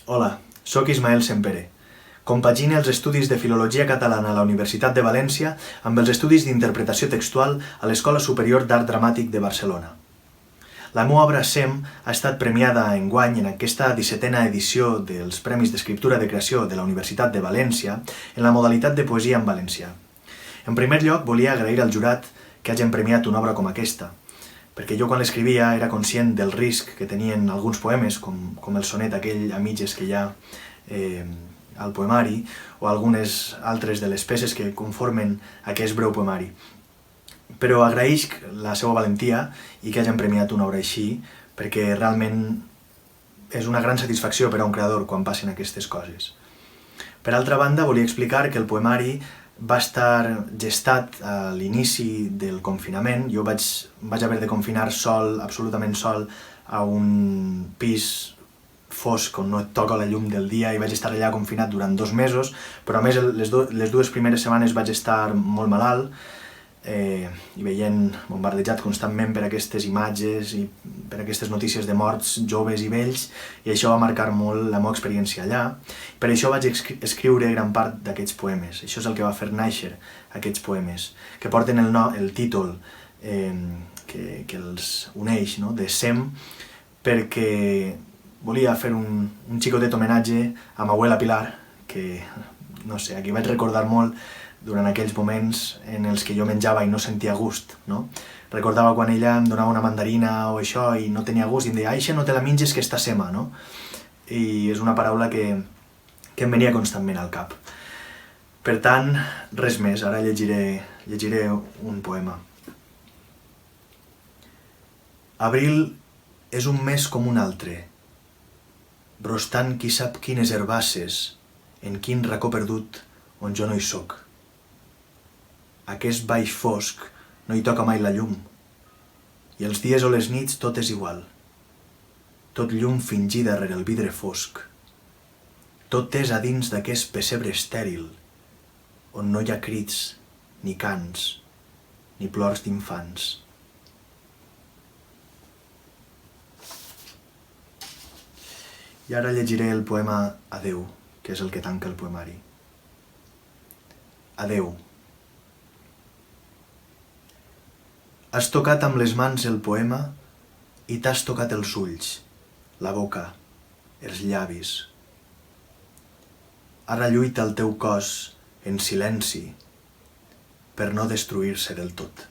Hola, sóc Ismael Sempere. Compagine els estudis de Filologia Catalana a la Universitat de València amb els estudis d'interpretació textual a l'Escola Superior d'Art Dramàtic de Barcelona. La meva obra Sem ha estat premiada enguany en aquesta 17a edició dels Premis d'Escriptura de Creació de la Universitat de València en la modalitat de poesia en valencià. En primer lloc, volia agrair al jurat que hagin premiat una obra com aquesta, perquè jo quan l'escrivia era conscient del risc que tenien alguns poemes, com el sonet aquell a mitges que hi ha al poemari, o algunes altres de les peces que conformen aquest breu poemari. Però agraïsc la seva valentia i que hagin premiat una obra així, perquè realment és una gran satisfacció per a un creador quan passen aquestes coses. Per altra banda, volia explicar que el poemari va estar gestat a l'inici del confinament. Jo vaig haver de confinar sol, absolutament sol, a un pis fosc on no et toca la llum del dia i vaig estar allà confinat durant 2 mesos, però a més les dues primeres setmanes vaig estar molt malalt i veient bombardejat constantment per aquestes imatges i per aquestes notícies de morts joves i vells, i això va marcar molt la meva experiència allà. Per això vaig escriure gran part d'aquests poemes. Això és el que va fer néixer aquests poemes, que porten el títol que els uneix, no? De Sem, perquè volia fer un xicotet homenatge a ma abuela Pilar, que, no sé, a qui vaig recordar molt durant aquells moments en els que jo menjava i no sentia gust, no? Recordava quan ella em donava una mandarina o això i no tenia gust i em deia «Aixa, no te la menges que està sema», no? I és una paraula que em venia constantment al cap. Per tant, res més, ara llegiré un poema. Abril és un mes com un altre, brostant qui sap quines herbasses, en quin racó perdut on jo no hi soc. Aquest baix fosc no hi toca mai la llum, i els dies o les nits tot és igual. Tot llum fingida rere el vidre fosc. Tot és a dins d'aquest pessebre estèril, on no hi ha crits, ni cants, ni plors d'infants. I ara llegiré el poema Adeu, que és el que tanca el poemari. Adeu. Has tocat amb les mans el poema i t'has tocat els ulls, la boca, els llavis. Ara lluita el teu cos en silenci per no destruir-se del tot.